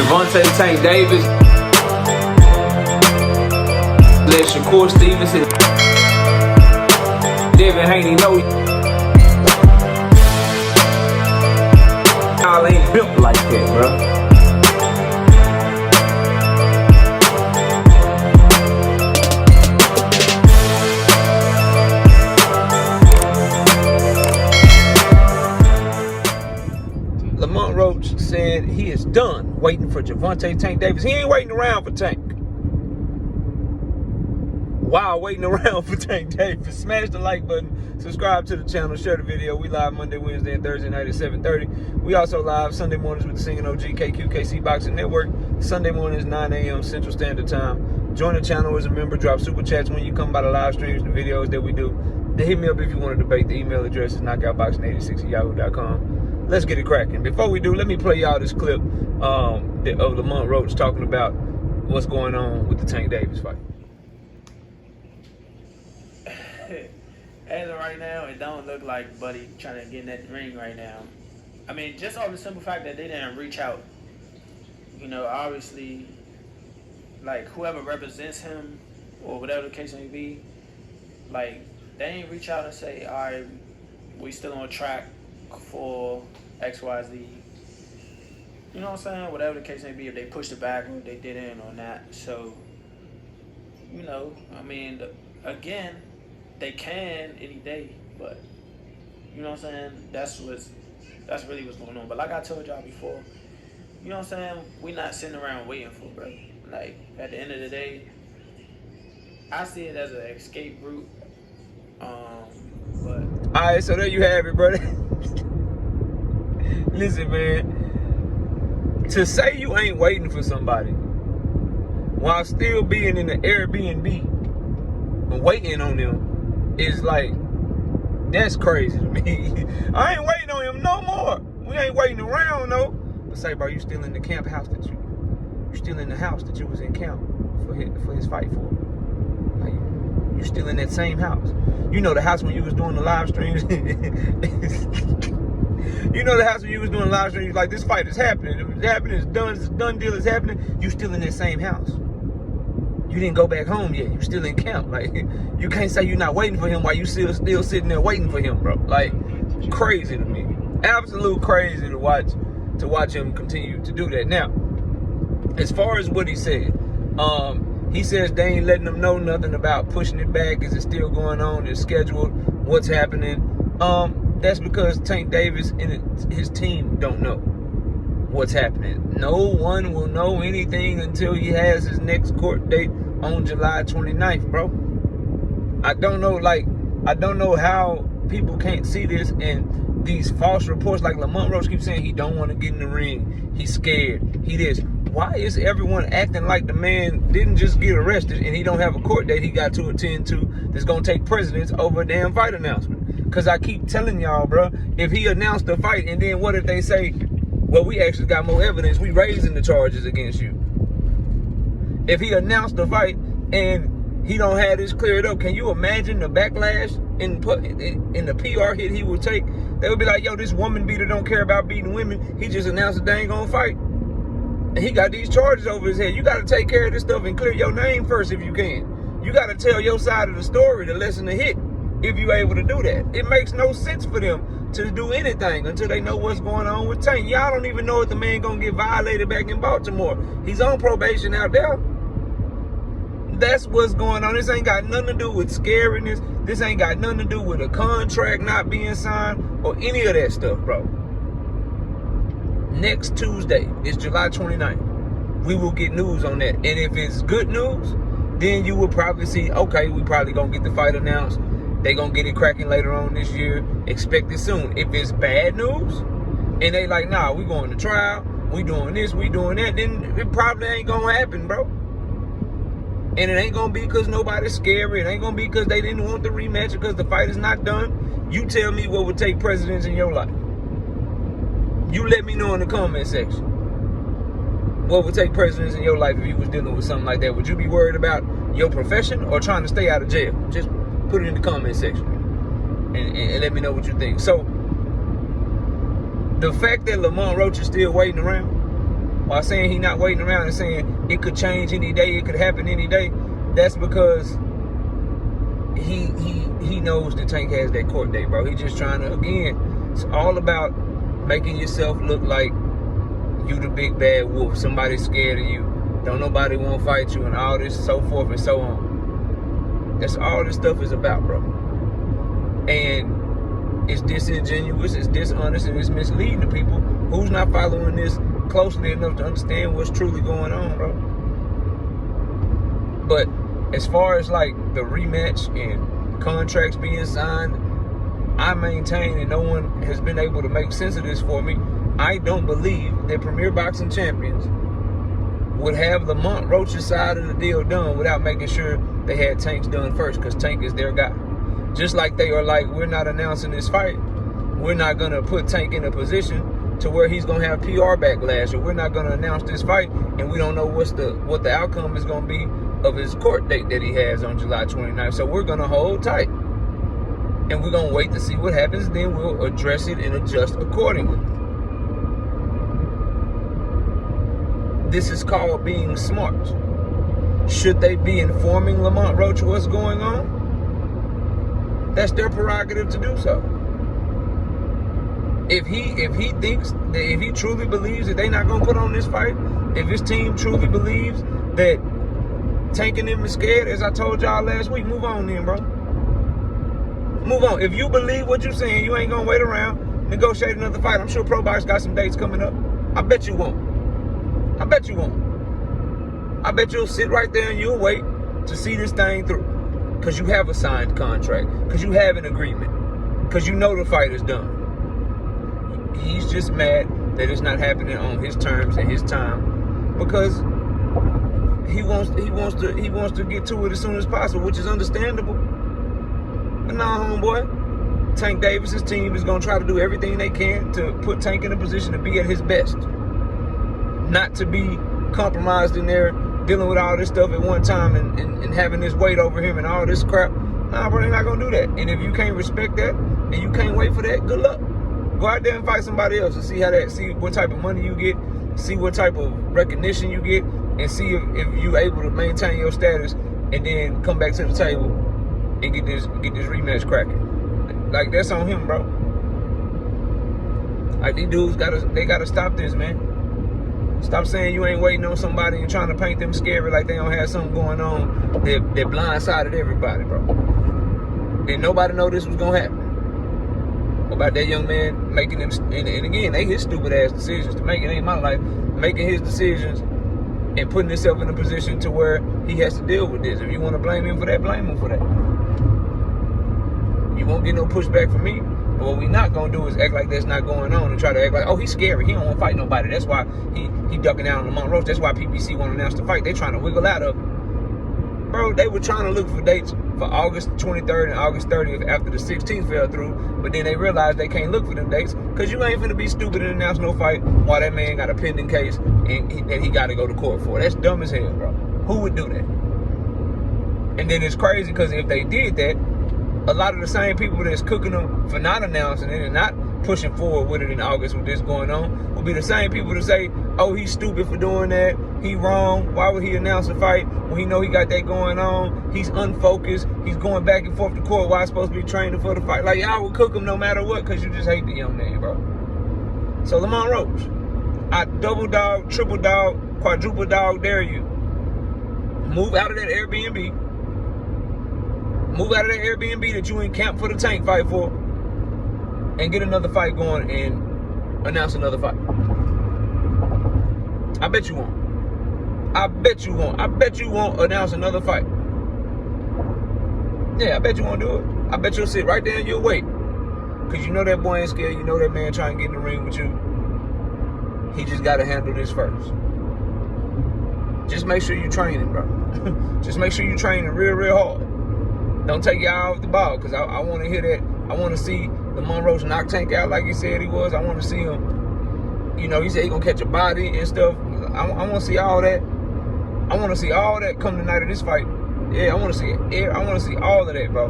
Gervonta Tank Davis. Let Shakur Stevenson. Devin Haney know y'all ain't built like that, bro. Lamont Roach said he is done waiting for Gervonta Tank Davis. He ain't waiting around for Tank. While waiting around for Tank Davis, smash the like button, subscribe to the channel, share the video. We live Monday, Wednesday, and Thursday night at 7:30. We also live Sunday mornings with the Singing OG KQKC Boxing Network. Sunday mornings, 9 a.m. Central Standard Time. Join the channel as a member. Drop super chats when you come by the live streams and videos that we do. Then hit me up if you want to debate. The email address is knockoutboxing86@yahoo.com. Let's get it cracking. Before we do, let me play y'all this clip of Lamont Roach talking about what's going on with the Tank Davis fight. As of right now, it don't look like Buddy trying to get in that ring right now. I mean, just off the simple fact that they didn't reach out. You know, obviously, like, whoever represents him, or whatever the case may be, like, they ain't reach out and say, all right, we still on track for XYZ. You know what I'm saying? Whatever the case may be, if they pushed it back or if they didn't or not. So, you know, I mean, again, they can any day, but you know what I'm saying? That's really what's going on. But like I told y'all before, you know what I'm saying? We're not sitting around waiting for, bro. Like, at the end of the day, I see it as an escape route. But alright, so there you have it, brother. Listen, man. To say you ain't waiting for somebody while still being in the Airbnb and waiting on them is like, that's crazy to me. I ain't waiting on him no more. We ain't waiting around, no. But say, bro, you still in the camp house that you still in the house that you was in camp for his fight for. Like, you still in that same house. You know the house when you was doing the live streams. You know the house when you was doing live streams, like, this fight is happening. It's happening, it's done deal is happening. You still in that same house. You didn't go back home yet. You still in camp. Like, you can't say you're not waiting for him while you still sitting there waiting for him, bro. Like, crazy to me. Absolute crazy to watch him continue to do that. Now, as far as what he said, he says they ain't letting them know nothing about pushing it back. Is it still going on? Is scheduled? What's happening? That's because Tank Davis and his team don't know what's happening. No one will know anything until he has his next court date on July 29th, bro. I don't know how people can't see this, and these false reports, like Lamont Roach keeps saying he don't want to get in the ring, he's scared, he this. Why is everyone acting like the man didn't just get arrested and he don't have a court date he got to attend to that's gonna take precedence over a damn fight announcement? Because I keep telling y'all, bro, if he announced the fight and then what if they say, well, we actually got more evidence, we raising the charges against you. If he announced the fight and he don't have this cleared up, can you imagine the backlash in the PR hit he would take? They would be like, yo, this woman beater don't care about beating women. He just announced that they ain't gonna fight. And he got these charges over his head. You gotta take care of this stuff and clear your name first if you can. You gotta tell your side of the story to lessen the hit if you're able to do that. It makes no sense for them to do anything until they know what's going on with Tank. Y'all don't even know if the man gonna get violated back in Baltimore. He's on probation out there. That's what's going on. This ain't got nothing to do with scariness. This ain't got nothing to do with a contract not being signed or any of that stuff, bro. Next Tuesday is July 29th. We will get news on that. And if it's good news, then you will probably see, okay, we probably gonna get the fight announced. They gonna get it cracking later on this year. Expect it soon. If it's bad news, and they like, nah, we going to trial, we doing this, we doing that, then it probably ain't gonna happen, bro. And it ain't gonna be because nobody's scary. It ain't gonna be because they didn't want the rematch, because the fight is not done. You tell me what would take precedence in your life. You let me know in the comment section. What would take precedence in your life if you was dealing with something like that? Would you be worried about your profession or trying to stay out of jail? Just put it in the comment section and let me know what you think. So, the fact that Lamont Roach is still waiting around, while saying he not waiting around and saying it could change any day, it could happen any day, that's because he knows that Tank has that court date, bro. He just trying to, again, it's all about making yourself look like you the big bad wolf. Somebody's scared of you. Don't nobody want to fight you and all this, so forth and so on. That's all this stuff is about, bro. And it's disingenuous, it's dishonest, and it's misleading to people who's not following this closely enough to understand what's truly going on, bro. But as far as like the rematch and contracts being signed, I maintain, and no one has been able to make sense of this for me, I don't believe that Premier Boxing Champions would have Lamont Roach's side of the deal done without making sure they had Tank's done first, because Tank is their guy. Just like they are like, we're not announcing this fight, we're not going to put Tank in a position to where he's going to have PR backlash, or we're not going to announce this fight and we don't know what the outcome is going to be of his court date that he has on July 29th. So we're going to hold tight and we're going to wait to see what happens, then we'll address it and adjust accordingly. This is called being smart. Should they be informing Lamont Roach what's going on? That's their prerogative to do so. If he thinks that, if he truly believes that they're not gonna put on this fight, if his team truly believes that Tank and them is scared, as I told y'all last week, move on then, bro. Move on. If you believe what you're saying, you ain't gonna wait around, negotiate another fight. I'm sure Pro Box got some dates coming up. I bet you won't. I bet you won't. I bet you'll sit right there and you'll wait to see this thing through. Because you have a signed contract. Because you have an agreement. Because you know the fight is done. He's just mad that it's not happening on his terms and his time. Because he wants to get to it as soon as possible, which is understandable. But nah, homeboy. Tank Davis's team is going to try to do everything they can to put Tank in a position to be at his best. Not to be compromised in there, dealing with all this stuff at one time and having this weight over him and all this crap. Nah, bro, they're not going to do that. And if you can't respect that and you can't wait for that, good luck. Go out there and fight somebody else and see what type of money you get, see what type of recognition you get, and see if you're able to maintain your status and then come back to the table and get this rematch cracking. Like, that's on him, bro. Like, these dudes gotta stop this, man. Stop saying you ain't waiting on somebody and trying to paint them scary like they don't have something going on that blindsided everybody, bro. Didn't nobody know this was gonna happen. About that young man making them, and again, they his stupid ass decisions to make. It ain't my life. Making his decisions and putting himself in a position to where he has to deal with this. If you want to blame him for that, blame him for that. You won't get no pushback from me. But what we not gonna do is act like that's not going on and try to act like, oh, he's scary. He don't want to fight nobody. That's why he ducking down on Lamont Roach. That's why PPC won't announce the fight. They trying to wiggle out of it. Bro, they were trying to look for dates for August 23rd and August 30th after the 16th fell through, but then they realized they can't look for them dates because you ain't finna be stupid and announce no fight while that man got a pending case and that he got to go to court for. That's dumb as hell, bro. Who would do that? And then it's crazy because if they did that, a lot of the same people that's cooking them for not announcing it and not pushing forward with it in August with this going on will be the same people to say, oh, he's stupid for doing that. He wrong. Why would he announce a fight when he know he got that going on? He's unfocused. He's going back and forth to court while he's supposed to be training for the fight. Like, y'all will cook him no matter what because you just hate the young man, bro. So, Lamont Roach, I double dog, triple dog, quadruple dog dare you. Move out of that Airbnb. Move out of that Airbnb that you in camp for the Tank fight for and get another fight going and announce another fight. I bet you won't. I bet you won't. I bet you won't announce another fight. Yeah, I bet you won't do it. I bet you'll sit right there and you'll wait. Because you know that boy ain't scared. You know that man trying to get in the ring with you. He just got to handle this first. Just make sure you're training, bro. Just make sure you're training real, real hard. Don't take y'all off the ball, because I want to hear that. I want to see Lamont Roach knock Tank out like he said he was. I want to see him, you know, he said he going to catch a body and stuff. I want to see all that. I want to see all that come the night of this fight. Yeah, I want to see it. Yeah, I want to see all of that, bro.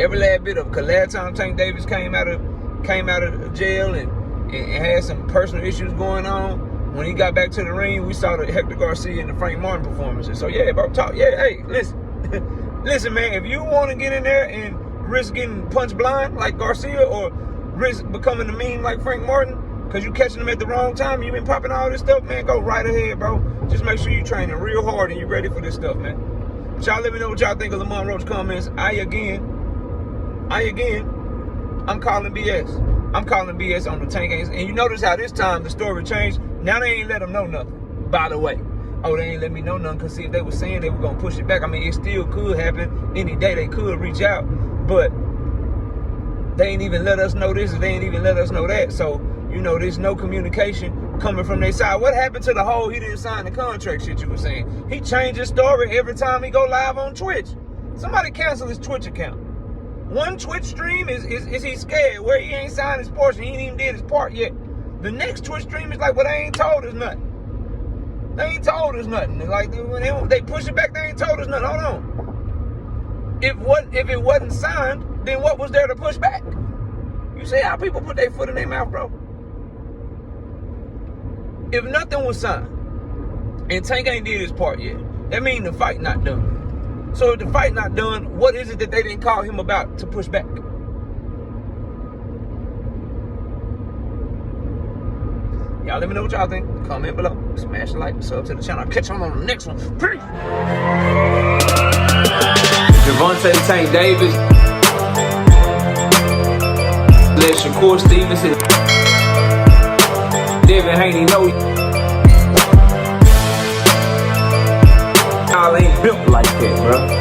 Every last bit of it. Because last time Tank Davis came out of jail and and had some personal issues going on. When he got back to the ring, we saw the Hector Garcia and the Frank Martin performances. So yeah, bro, talk. Yeah, hey, listen, listen, man. If you want to get in there and risk getting punched blind like Garcia, or risk becoming a meme like Frank Martin, because you catching them at the wrong time, you been popping all this stuff, man, go right ahead, bro. Just make sure you training real hard and you ready for this stuff, man. But y'all let me know what y'all think of Lamont Roach comments. I'm calling BS. I'm calling BS on the Tank games. And you notice how this time the story changed. Now they ain't let them know nothing, by the way. Oh, they ain't let me know nothing, because see, if they were saying they were going to push it back, I mean, it still could happen. Any day they could reach out. But they ain't even let us know this, and they ain't even let us know that. So, you know, there's no communication coming from their side. What happened to the whole he didn't sign the contract shit you were saying? He changed his story every time he go live on Twitch. Somebody cancel his Twitch account. One Twitch stream, is he scared where he ain't signed his portion? He ain't even did his part yet. The next Twitch stream is like, well, they ain't told us nothing. They ain't told us nothing. Like, when they push it back, they ain't told us nothing. Hold on. If it wasn't signed, then what was there to push back? You see how people put their foot in their mouth, bro? If nothing was signed, and Tank ain't did his part yet, that means the fight not done. So if the fight not done, what is it that they didn't call him about to push back? Y'all let me know what y'all think. Comment below. Smash the like, sub to the channel. I'll catch y'all on the next one. Peace. Gervonta Tank Davis. Let Shakur Stevenson. Devin Haney know y'all ain't built like that, bro.